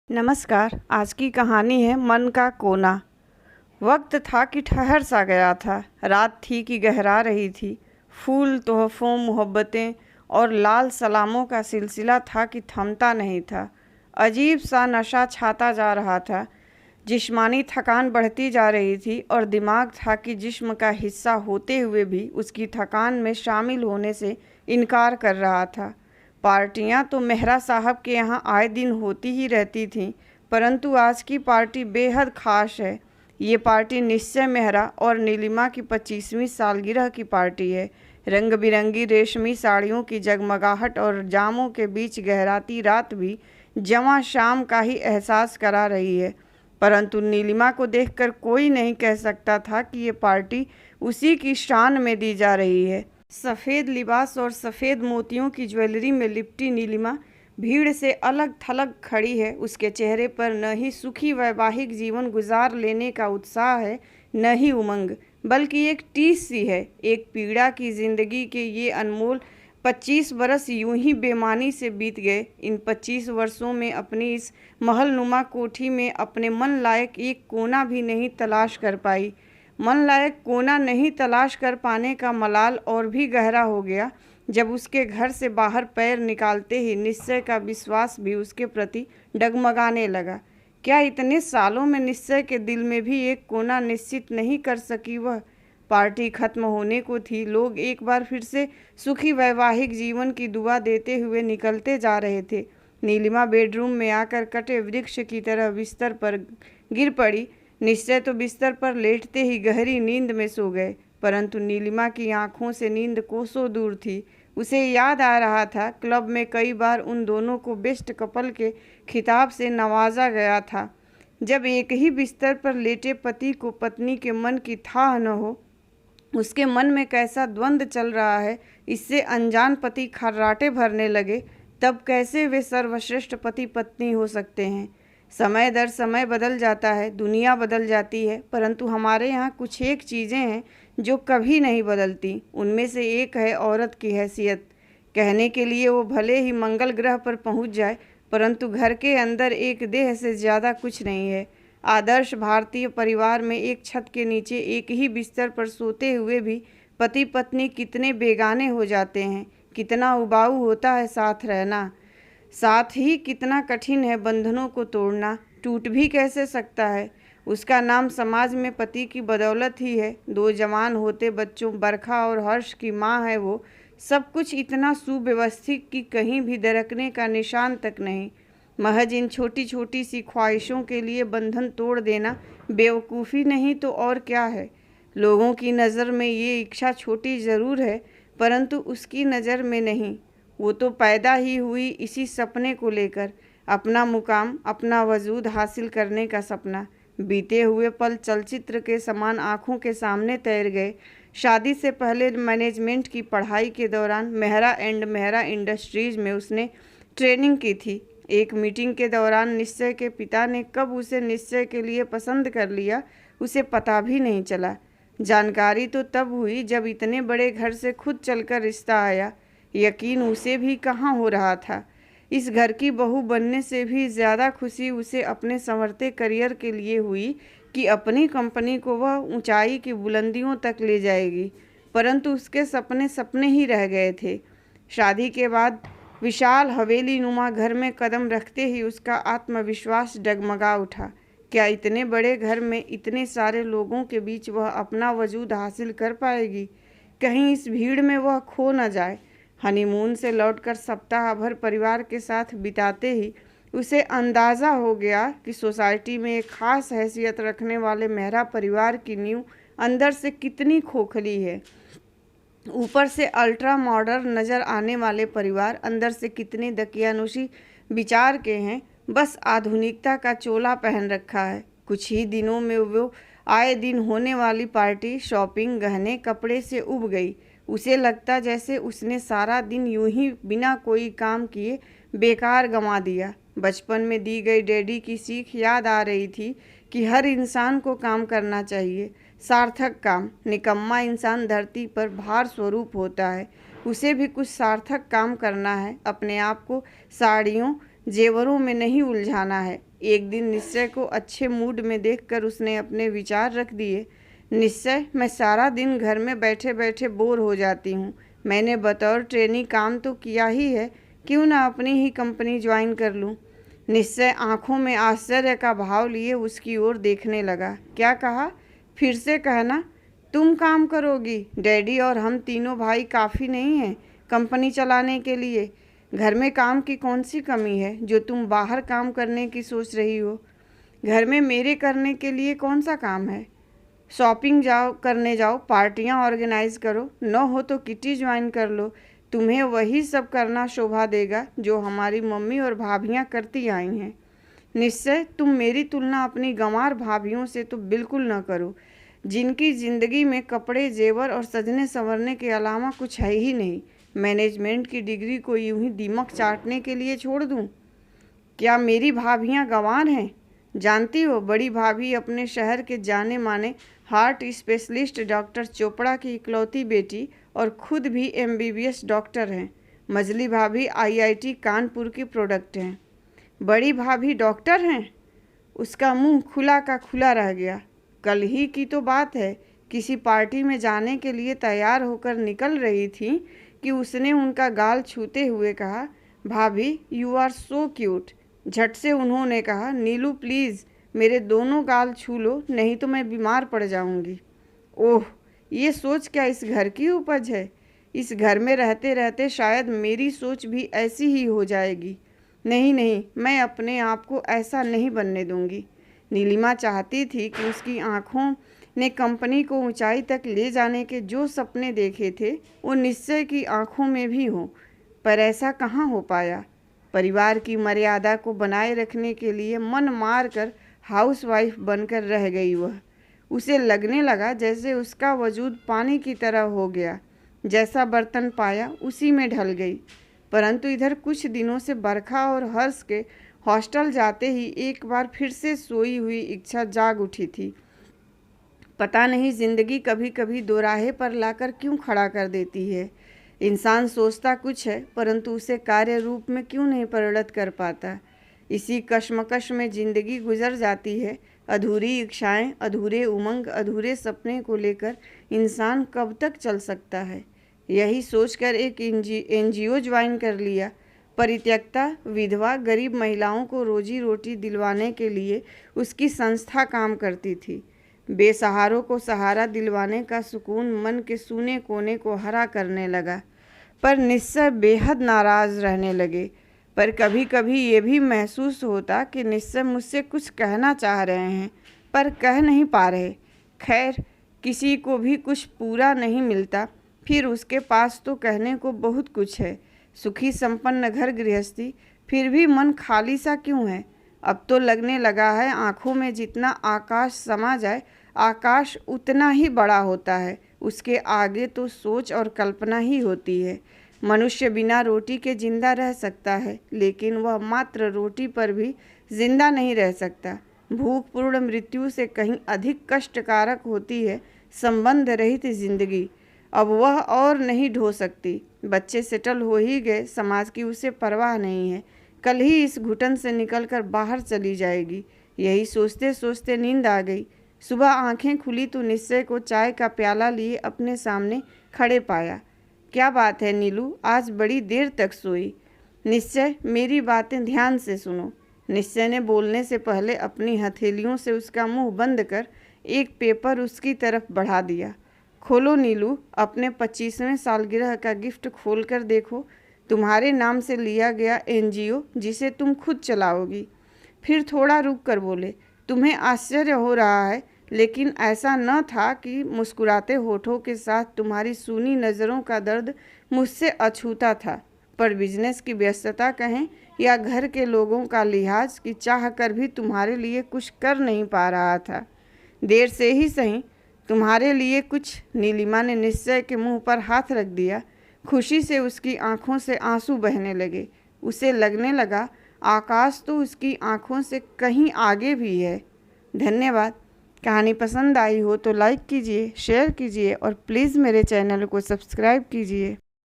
नमस्कार। आज की कहानी है मन का कोना। वक्त था कि ठहर सा गया था। रात थी कि गहरा रही थी। फूल, तोहफ़ों, मोहब्बतें और लाल सलामों का सिलसिला था कि थमता नहीं था। अजीब सा नशा छाता जा रहा था। जिस्मानी थकान बढ़ती जा रही थी और दिमाग था कि जिस्म का हिस्सा होते हुए भी उसकी थकान में शामिल होने से इनकार कर रहा था। पार्टियां तो मेहरा साहब के यहाँ आए दिन होती ही रहती थीं, परंतु आज की पार्टी बेहद ख़ास है। ये पार्टी निश्चय मेहरा और नीलिमा की 25वीं सालगिरह की पार्टी है। रंग बिरंगी रेशमी साड़ियों की जगमगाहट और जामों के बीच गहराती रात भी जवां शाम का ही एहसास करा रही है। परंतु नीलिमा को देखकर कोई नहीं कह सकता था कि ये पार्टी उसी की शान में दी जा रही है। सफ़ेद लिबास और सफ़ेद मोतियों की ज्वेलरी में लिपटी नीलिमा भीड़ से अलग थलग खड़ी है। उसके चेहरे पर न ही सुखी वैवाहिक जीवन गुजार लेने का उत्साह है, न ही उमंग, बल्कि एक टीस सी है। एक पीड़ा की जिंदगी के ये अनमोल 25 बरस यूं ही बेमानी से बीत गए। इन 25 वर्षों में अपनी इस महलनुमा कोठी में अपने मन लायक एक कोना भी नहीं तलाश कर पाई। मन लायक कोना नहीं तलाश कर पाने का मलाल और भी गहरा हो गया जब उसके घर से बाहर पैर निकालते ही निश्चय का विश्वास भी उसके प्रति डगमगाने लगा। क्या इतने सालों में निश्चय के दिल में भी एक कोना निश्चित नहीं कर सकी वह? पार्टी खत्म होने को थी। लोग एक बार फिर से सुखी वैवाहिक जीवन की दुआ देते हुए निकलते जा रहे थे। नीलिमा बेडरूम में आकर कटे वृक्ष की तरह बिस्तर पर गिर पड़ी। निश्चय तो बिस्तर पर लेटते ही गहरी नींद में सो गए, परंतु नीलिमा की आंखों से नींद कोसों दूर थी। उसे याद आ रहा था क्लब में कई बार उन दोनों को बेस्ट कपल के खिताब से नवाजा गया था। जब एक ही बिस्तर पर लेटे पति को पत्नी के मन की थाह न हो, उसके मन में कैसा द्वंद्व चल रहा है, इससे अनजान पति खर्राटे भरने लगे, तब कैसे वे सर्वश्रेष्ठ पति पत्नी हो सकते हैं? समय दर समय बदल जाता है, दुनिया बदल जाती है, परंतु हमारे यहाँ कुछ एक चीज़ें हैं जो कभी नहीं बदलती। उनमें से एक है औरत की हैसियत। कहने के लिए वो भले ही मंगल ग्रह पर पहुँच जाए, परंतु घर के अंदर एक देह से ज़्यादा कुछ नहीं है। आदर्श भारतीय परिवार में एक छत के नीचे एक ही बिस्तर पर सोते हुए भी पति पत्नी कितने बेगाने हो जाते हैं। कितना उबाऊ होता है साथ रहना, साथ ही कितना कठिन है बंधनों को तोड़ना। टूट भी कैसे सकता है? उसका नाम समाज में पति की बदौलत ही है। 2 जवान होते बच्चों बरखा और हर्ष की माँ है वो। सब कुछ इतना सुव्यवस्थित कि कहीं भी दरकने का निशान तक नहीं। महज इन छोटी छोटी सी ख्वाहिशों के लिए बंधन तोड़ देना बेवकूफ़ी नहीं तो और क्या है? लोगों की नज़र में ये इच्छा छोटी ज़रूर है, परंतु उसकी नज़र में नहीं। वो तो पैदा ही हुई इसी सपने को लेकर, अपना मुकाम, अपना वजूद हासिल करने का सपना। बीते हुए पल चलचित्र के समान आँखों के सामने तैर गए। शादी से पहले मैनेजमेंट की पढ़ाई के दौरान मेहरा एंड मेहरा इंडस्ट्रीज़ में उसने ट्रेनिंग की थी। एक मीटिंग के दौरान निश्चय के पिता ने कब उसे निश्चय के लिए पसंद कर लिया, उसे पता भी नहीं चला। जानकारी तो तब हुई जब इतने बड़े घर से खुद चलकर रिश्ता आया। यकीन उसे भी कहाँ हो रहा था। इस घर की बहू बनने से भी ज़्यादा खुशी उसे अपने संवरते करियर के लिए हुई कि अपनी कंपनी को वह ऊंचाई की बुलंदियों तक ले जाएगी, परंतु उसके सपने सपने ही रह गए थे। शादी के बाद विशाल हवेली नुमा घर में कदम रखते ही उसका आत्मविश्वास डगमगा उठा। क्या इतने बड़े घर में इतने सारे लोगों के बीच वह अपना वजूद हासिल कर पाएगी? कहीं इस भीड़ में वह खो न जाए। हनीमून से लौटकर सप्ताह भर परिवार के साथ बिताते ही उसे अंदाज़ा हो गया कि सोसाइटी में एक ख़ास हैसियत रखने वाले मेहरा परिवार की नींव अंदर से कितनी खोखली है। ऊपर से अल्ट्रा मॉडर्न नज़र आने वाले परिवार अंदर से कितने दकियानुशी विचार के हैं। बस आधुनिकता का चोला पहन रखा है। कुछ ही दिनों में वो आए दिन होने वाली पार्टी, शॉपिंग, गहने, कपड़े से उब गई। उसे लगता जैसे उसने सारा दिन यूं ही बिना कोई काम किए बेकार गंवा दिया। बचपन में दी गई डैडी की सीख याद आ रही थी कि हर इंसान को काम करना चाहिए, सार्थक काम। निकम्मा इंसान धरती पर भार स्वरूप होता है। उसे भी कुछ सार्थक काम करना है। अपने आप को साड़ियों जेवरों में नहीं उलझाना है। एक दिन निश्चय को अच्छे मूड में देखकर उसने अपने विचार रख दिए। निश्चय, मैं सारा दिन घर में बैठे बैठे बोर हो जाती हूँ। मैंने बतौर ट्रेनी काम तो किया ही है, क्यों ना अपनी ही कंपनी ज्वाइन कर लूँ। निश्चय आंखों में आश्चर्य का भाव लिए उसकी ओर देखने लगा। क्या कहा? फिर से कहना। तुम काम करोगी? डैडी और हम तीनों भाई काफ़ी नहीं हैं कंपनी चलाने के लिए? घर में काम की कौन सी कमी है जो तुम बाहर काम करने की सोच रही हो? घर में मेरे करने के लिए कौन सा काम है? शॉपिंग करने जाओ, पार्टियां ऑर्गेनाइज करो, न हो तो किटी ज्वाइन कर लो। तुम्हें वही सब करना शोभा देगा जो हमारी मम्मी और भाभियां करती आई हैं। निश्चय, तुम मेरी तुलना अपनी गंवार भाभियों से तो बिल्कुल न करो, जिनकी ज़िंदगी में कपड़े, जेवर और सजने संवरने के अलावा कुछ है ही नहीं। मैनेजमेंट की डिग्री को यूं ही दीमक चाटने के लिए छोड़ दूं? क्या मेरी भाभियां गंवार हैं? जानती हो, बड़ी भाभी अपने शहर के जाने माने हार्ट स्पेशलिस्ट डॉक्टर चोपड़ा की इकलौती बेटी और खुद भी MBBS डॉक्टर हैं। मझली भाभी IIT कानपुर की प्रोडक्ट हैं। बड़ी भाभी डॉक्टर हैं? उसका मुंह खुला का खुला रह गया। कल ही की तो बात है, किसी पार्टी में जाने के लिए तैयार होकर निकल रही थी कि उसने उनका गाल छूते हुए कहा, भाभी यू आर सो क्यूट। झट से उन्होंने कहा, नीलू प्लीज़ मेरे दोनों गाल छू लो, नहीं तो मैं बीमार पड़ जाऊंगी। ओह, ये सोच क्या इस घर की उपज है? इस घर में रहते रहते शायद मेरी सोच भी ऐसी ही हो जाएगी। नहीं नहीं, मैं अपने आप को ऐसा नहीं बनने दूंगी। नीलिमा चाहती थी कि उसकी आंखों ने कंपनी को ऊंचाई तक ले जाने के जो सपने देखे थे वो निश्चय की आंखों में भी हों, पर ऐसा कहाँ हो पाया। परिवार की मर्यादा को बनाए रखने के लिए मन मार कर हाउसवाइफ बनकर रह गई वह। उसे लगने लगा जैसे उसका वजूद पानी की तरह हो गया, जैसा बर्तन पाया उसी में ढल गई। परंतु इधर कुछ दिनों से बरखा और हर्ष के हॉस्टल जाते ही एक बार फिर से सोई हुई इच्छा जाग उठी थी। पता नहीं जिंदगी कभी कभी दोराहे पर लाकर क्यों खड़ा कर देती है। इंसान सोचता कुछ है, परंतु उसे कार्य रूप में क्यों नहीं परिणत कर पाता। इसी कश्मकश में जिंदगी गुजर जाती है। अधूरी इच्छाएं, अधूरे उमंग, अधूरे सपने को लेकर इंसान कब तक चल सकता है। यही सोचकर एक NGO ज्वाइन कर लिया। परित्यक्ता, विधवा, गरीब महिलाओं को रोजी रोटी दिलवाने के लिए उसकी संस्था काम करती थी। बेसहारों को सहारा दिलवाने का सुकून मन के सूने कोने को हरा करने लगा। पर निश्चय बेहद नाराज़ रहने लगे। पर कभी कभी ये भी महसूस होता कि निश्चय मुझसे कुछ कहना चाह रहे हैं पर कह नहीं पा रहे। खैर, किसी को भी कुछ पूरा नहीं मिलता, फिर उसके पास तो कहने को बहुत कुछ है। सुखी संपन्न घर गृहस्थी, फिर भी मन खाली सा क्यों है। अब तो लगने लगा है आँखों में जितना आकाश समा जाए, आकाश उतना ही बड़ा होता है, उसके आगे तो सोच और कल्पना ही होती है। मनुष्य बिना रोटी के जिंदा रह सकता है, लेकिन वह मात्र रोटी पर भी जिंदा नहीं रह सकता। भूखपूर्ण मृत्यु से कहीं अधिक कष्टकारक होती है संबंध रहित जिंदगी। अब वह और नहीं ढो सकती। बच्चे सेटल हो ही गए, समाज की उसे परवाह नहीं है। कल ही इस घुटन से निकलकर बाहर चली जाएगी। यही सोचते सोचते नींद आ गई। सुबह आंखें खुली तो निश्चय को चाय का प्याला लिए अपने सामने खड़े पाया। क्या बात है नीलू, आज बड़ी देर तक सोई? निश्चय, मेरी बातें ध्यान से सुनो। निश्चय ने बोलने से पहले अपनी हथेलियों से उसका मुंह बंद कर एक पेपर उसकी तरफ बढ़ा दिया। खोलो नीलू, अपने 25वें सालगिरह का गिफ्ट खोल कर देखो। तुम्हारे नाम से लिया गया NGO जिसे तुम खुद चलाओगी। फिर थोड़ा रुक कर बोले, तुम्हें आश्चर्य हो रहा है, लेकिन ऐसा न था कि मुस्कुराते होठों के साथ तुम्हारी सूनी नज़रों का दर्द मुझसे अछूता था, पर बिजनेस की व्यस्तता कहें या घर के लोगों का लिहाज की चाह कर भी तुम्हारे लिए कुछ कर नहीं पा रहा था। देर से ही सही, तुम्हारे लिए कुछ। नीलिमा ने निश्चय के मुंह पर हाथ रख दिया। खुशी से उसकी आंखों से आंसू बहने लगे। उसे लगने लगा आकाश तो उसकी आंखों से कहीं आगे भी है। धन्यवाद। कहानी पसंद आई हो तो लाइक कीजिए, शेयर कीजिए और प्लीज़ मेरे चैनल को सब्सक्राइब कीजिए।